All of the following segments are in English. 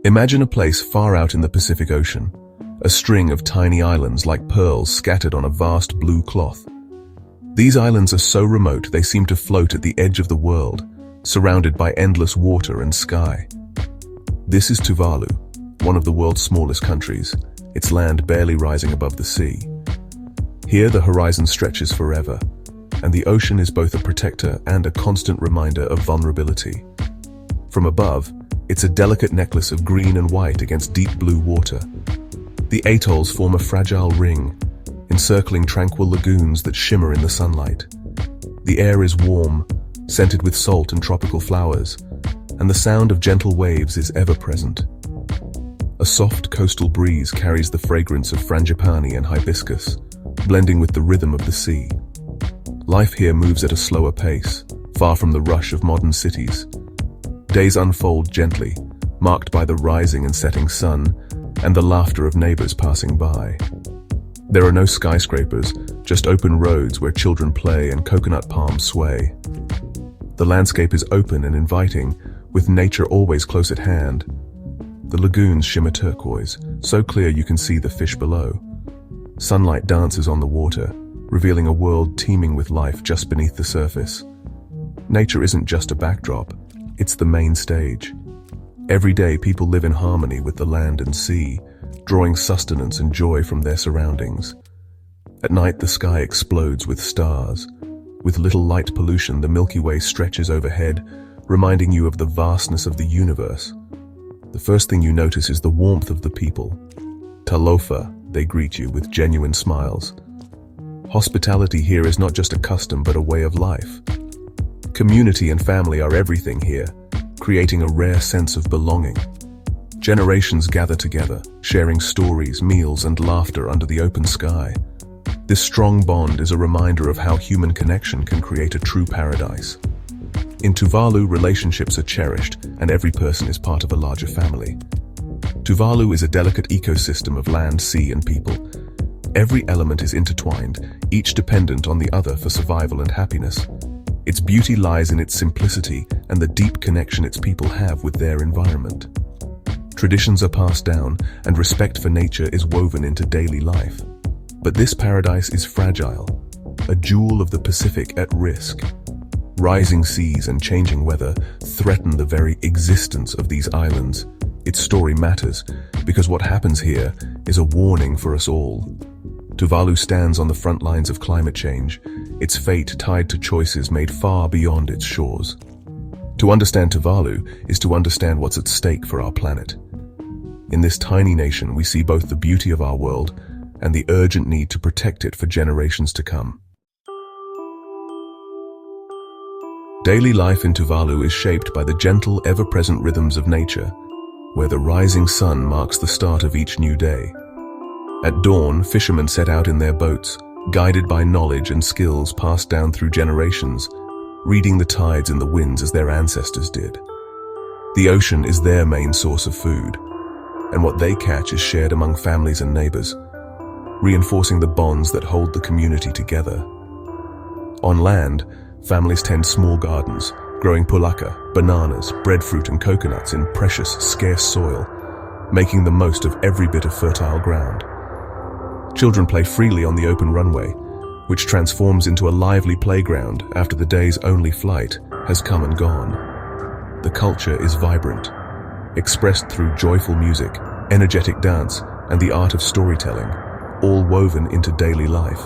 Imagine a place far out in the Pacific Ocean, a string of tiny islands like pearls scattered on a vast blue cloth. These islands are so remote they seem to float at the edge of the world, surrounded by endless water and sky. This is Tuvalu, one of the world's smallest countries, its land barely rising above the sea. Here the horizon stretches forever, and the ocean is both a protector and a constant reminder of vulnerability. From above, it's a delicate necklace of green and white against deep blue water. The atolls form a fragile ring, encircling tranquil lagoons that shimmer in the sunlight. The air is warm, scented with salt and tropical flowers, and the sound of gentle waves is ever present. A soft coastal breeze carries the fragrance of frangipani and hibiscus, blending with the rhythm of the sea. Life here moves at a slower pace, far from the rush of modern cities. Days unfold gently, marked by the rising and setting sun and the laughter of neighbors passing by. There are no skyscrapers, just open roads where children play and coconut palms sway. The landscape is open and inviting, with nature always close at hand. The lagoons shimmer turquoise, so clear you can see the fish below. Sunlight dances on the water, revealing a world teeming with life just beneath the surface. Nature isn't just a backdrop, it's the main stage. Every day people live in harmony with the land and sea, drawing sustenance and joy from their surroundings. At night the sky explodes with stars. With little light pollution, the Milky Way stretches overhead, reminding you of the vastness of the universe. The first thing you notice is the warmth of the people. Talofa, they greet you with genuine smiles. Hospitality here is not just a custom but a way of life. Community and family are everything here, creating a rare sense of belonging. Generations gather together, sharing stories, meals, and laughter under the open sky. This strong bond is a reminder of how human connection can create a true paradise. In Tuvalu, relationships are cherished, and every person is part of a larger family. Tuvalu is a delicate ecosystem of land, sea, and people. Every element is intertwined, each dependent on the other for survival and happiness. Its beauty lies in its simplicity and the deep connection its people have with their environment. Traditions are passed down, and respect for nature is woven into daily life. But this paradise is fragile, a jewel of the Pacific at risk. Rising seas and changing weather threaten the very existence of these islands. Its story matters, because what happens here is a warning for us all. Tuvalu stands on the front lines of climate change, its fate tied to choices made far beyond its shores. To understand Tuvalu is to understand what's at stake for our planet. In this tiny nation, we see both the beauty of our world and the urgent need to protect it for generations to come. Daily life in Tuvalu is shaped by the gentle, ever-present rhythms of nature, where the rising sun marks the start of each new day. At dawn, fishermen set out in their boats, guided by knowledge and skills passed down through generations, reading the tides and the winds as their ancestors did. The ocean is their main source of food, and what they catch is shared among families and neighbors, reinforcing the bonds that hold the community together. On land, families tend small gardens, growing pulaka, bananas, breadfruit, and coconuts in precious, scarce soil, making the most of every bit of fertile ground. Children play freely on the open runway, which transforms into a lively playground after the day's only flight has come and gone. The culture is vibrant, expressed through joyful music, energetic dance, and the art of storytelling, all woven into daily life.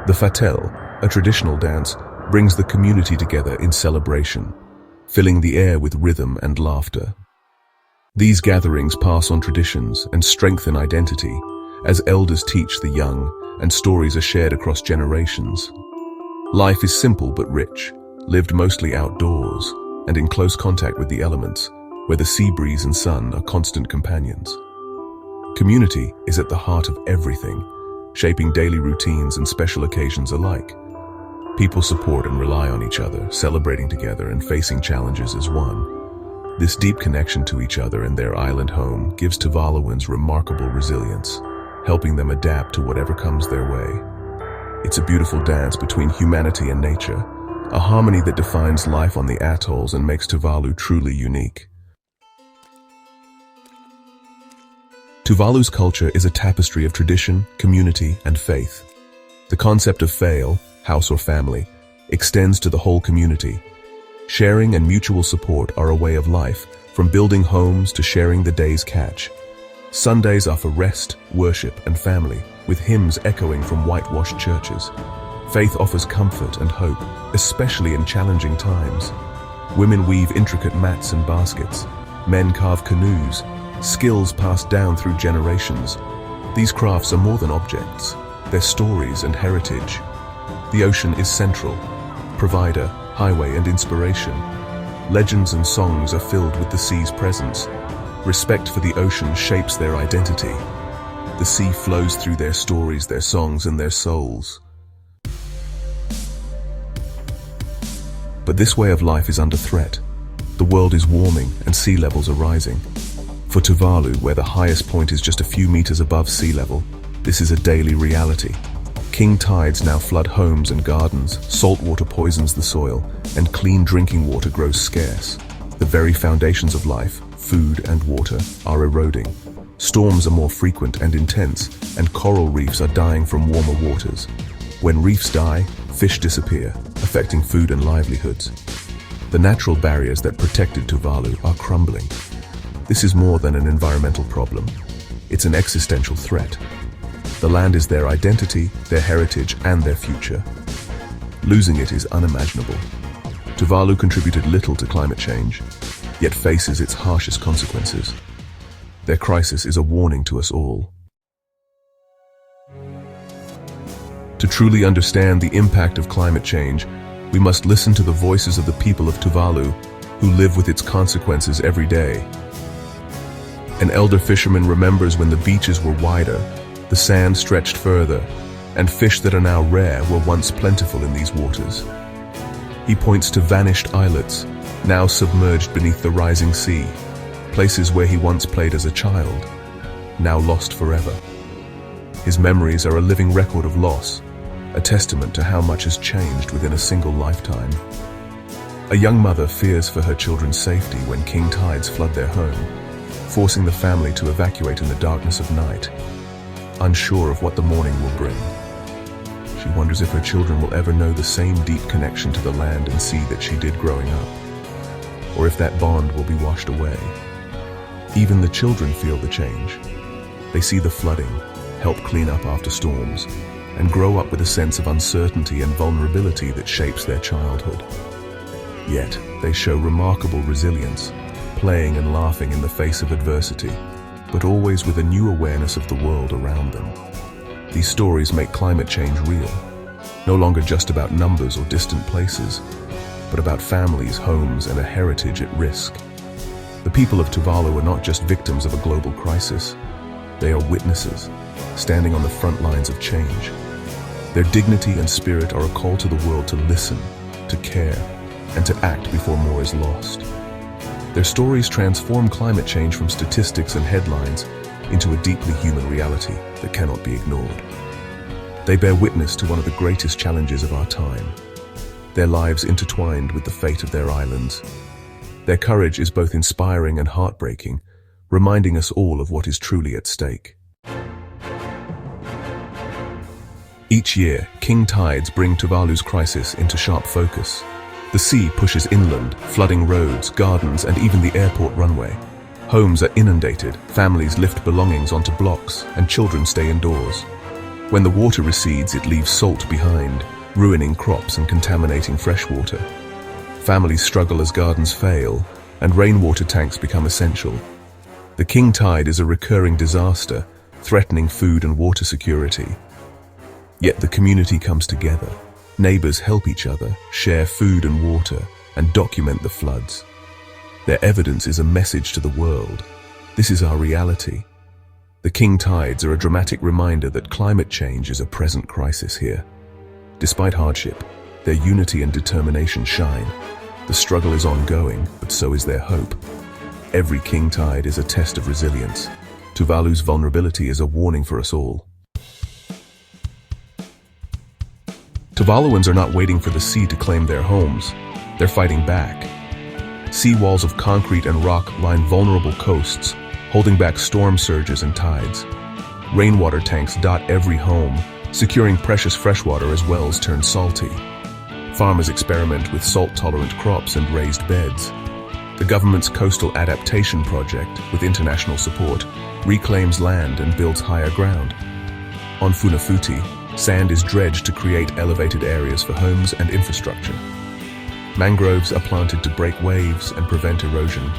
The fatel, a traditional dance, brings the community together in celebration, filling the air with rhythm and laughter. These gatherings pass on traditions and strengthen identity, as elders teach the young and stories are shared across generations. Life is simple but rich, lived mostly outdoors and in close contact with the elements, where the sea breeze and sun are constant companions. Community is at the heart of everything, shaping daily routines and special occasions alike. People support and rely on each other, celebrating together and facing challenges as one. This deep connection to each other and their island home gives Tuvaluans remarkable resilience, helping them adapt to whatever comes their way. It's a beautiful dance between humanity and nature, a harmony that defines life on the atolls and makes Tuvalu truly unique. Tuvalu's culture is a tapestry of tradition, community, and faith. The concept of fail, house or family, extends to the whole community. Sharing and mutual support are a way of life, from building homes to sharing the day's catch. Sundays are for rest, worship, and family, with hymns echoing from whitewashed churches. Faith offers comfort and hope, especially in challenging times. Women weave intricate mats and baskets. Men carve canoes, skills passed down through generations. These crafts are more than objects. They're stories and heritage. The ocean is central, provider, highway, and inspiration. Legends and songs are filled with the sea's presence. Respect for the ocean shapes their identity. The sea flows through their stories, their songs, and their souls. But this way of life is under threat. The world is warming and sea levels are rising. For Tuvalu, where the highest point is just a few meters above sea level, this is a daily reality. King tides now flood homes and gardens, salt water poisons the soil, and clean drinking water grows scarce. The very foundations of life, food and water, are eroding. Storms are more frequent and intense, and coral reefs are dying from warmer waters. When reefs die, fish disappear, affecting food and livelihoods. The natural barriers that protected Tuvalu are crumbling. This is more than an environmental problem. It's an existential threat. The land is their identity, their heritage, and their future. Losing it is unimaginable. Tuvalu contributed little to climate change, yet faces its harshest consequences. Their crisis is a warning to us all. To truly understand the impact of climate change, we must listen to the voices of the people of Tuvalu, who live with its consequences every day. An elder fisherman remembers when the beaches were wider, the sand stretched further, and fish that are now rare were once plentiful in these waters. He points to vanished islets, now submerged beneath the rising sea, places where he once played as a child, now lost forever. His memories are a living record of loss, a testament to how much has changed within a single lifetime. A young mother fears for her children's safety when king tides flood their home, forcing the family to evacuate in the darkness of night, unsure of what the morning will bring. She wonders if her children will ever know the same deep connection to the land and sea that she did growing up, or if that bond will be washed away. Even the children feel the change. They see the flooding, help clean up after storms, and grow up with a sense of uncertainty and vulnerability that shapes their childhood. Yet, they show remarkable resilience, playing and laughing in the face of adversity, but always with a new awareness of the world around them. These stories make climate change real, no longer just about numbers or distant places, but about families, homes, and a heritage at risk. The people of Tuvalu are not just victims of a global crisis. They are witnesses, standing on the front lines of change. Their dignity and spirit are a call to the world to listen, to care, and to act before more is lost. Their stories transform climate change from statistics and headlines into a deeply human reality that cannot be ignored. They bear witness to one of the greatest challenges of our time, their lives intertwined with the fate of their islands. Their courage is both inspiring and heartbreaking, reminding us all of what is truly at stake. Each year, king tides bring Tuvalu's crisis into sharp focus. The sea pushes inland, flooding roads, gardens, and even the airport runway. Homes are inundated, families lift belongings onto blocks, and children stay indoors. When the water recedes, it leaves salt behind, ruining crops and contaminating freshwater. Families struggle as gardens fail, and rainwater tanks become essential. The king tide is a recurring disaster, threatening food and water security. Yet the community comes together. Neighbors help each other, share food and water, and document the floods. Their evidence is a message to the world. This is our reality. The king tides are a dramatic reminder that climate change is a present crisis here. Despite hardship, their unity and determination shine. The struggle is ongoing, but so is their hope. Every king tide is a test of resilience. Tuvalu's vulnerability is a warning for us all. Tuvaluans are not waiting for the sea to claim their homes. They're fighting back. Sea walls of concrete and rock line vulnerable coasts, holding back storm surges and tides. Rainwater tanks dot every home, securing precious freshwater as wells turn salty. Farmers experiment with salt-tolerant crops and raised beds. The government's coastal adaptation project, with international support, reclaims land and builds higher ground. On Funafuti, sand is dredged to create elevated areas for homes and infrastructure. Mangroves are planted to break waves and prevent erosion.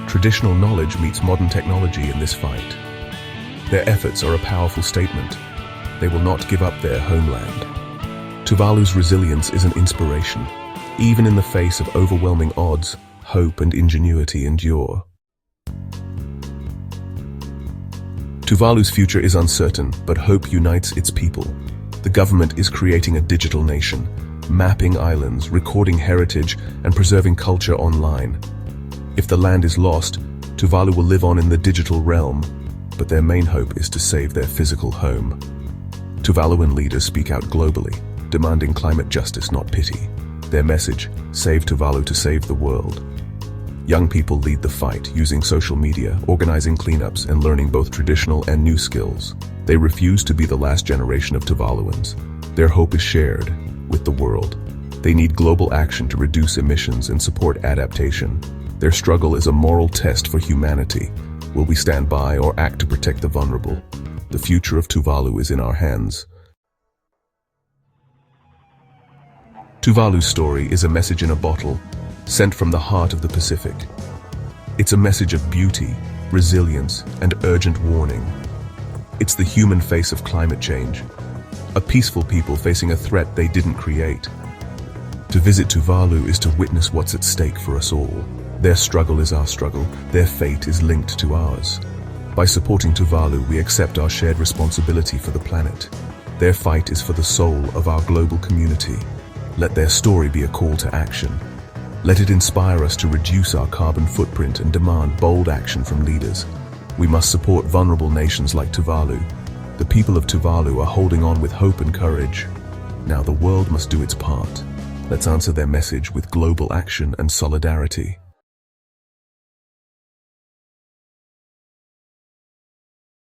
Traditional knowledge meets modern technology in this fight. Their efforts are a powerful statement. They will not give up their homeland. Tuvalu's resilience is an inspiration. Even in the face of overwhelming odds, hope and ingenuity endure. Tuvalu's future is uncertain, but hope unites its people. The government is creating a digital nation, mapping islands, recording heritage, and preserving culture online. If the land is lost, Tuvalu will live on in the digital realm, but their main hope is to save their physical home. Tuvaluan leaders speak out globally, demanding climate justice, not pity. Their message, save Tuvalu to save the world. Young people lead the fight, using social media, organizing cleanups, and learning both traditional and new skills. They refuse to be the last generation of Tuvaluans. Their hope is shared with the world. They need global action to reduce emissions and support adaptation. Their struggle is a moral test for humanity. Will we stand by or act to protect the vulnerable? The future of Tuvalu is in our hands. Tuvalu's story is a message in a bottle, sent from the heart of the Pacific. It's a message of beauty, resilience, and urgent warning. It's the human face of climate change, a peaceful people facing a threat they didn't create. To visit Tuvalu is to witness what's at stake for us all. Their struggle is our struggle, their fate is linked to ours. By supporting Tuvalu, we accept our shared responsibility for the planet. Their fight is for the soul of our global community. Let their story be a call to action. Let it inspire us to reduce our carbon footprint and demand bold action from leaders. We must support vulnerable nations like Tuvalu. The people of Tuvalu are holding on with hope and courage. Now the world must do its part. Let's answer their message with global action and solidarity.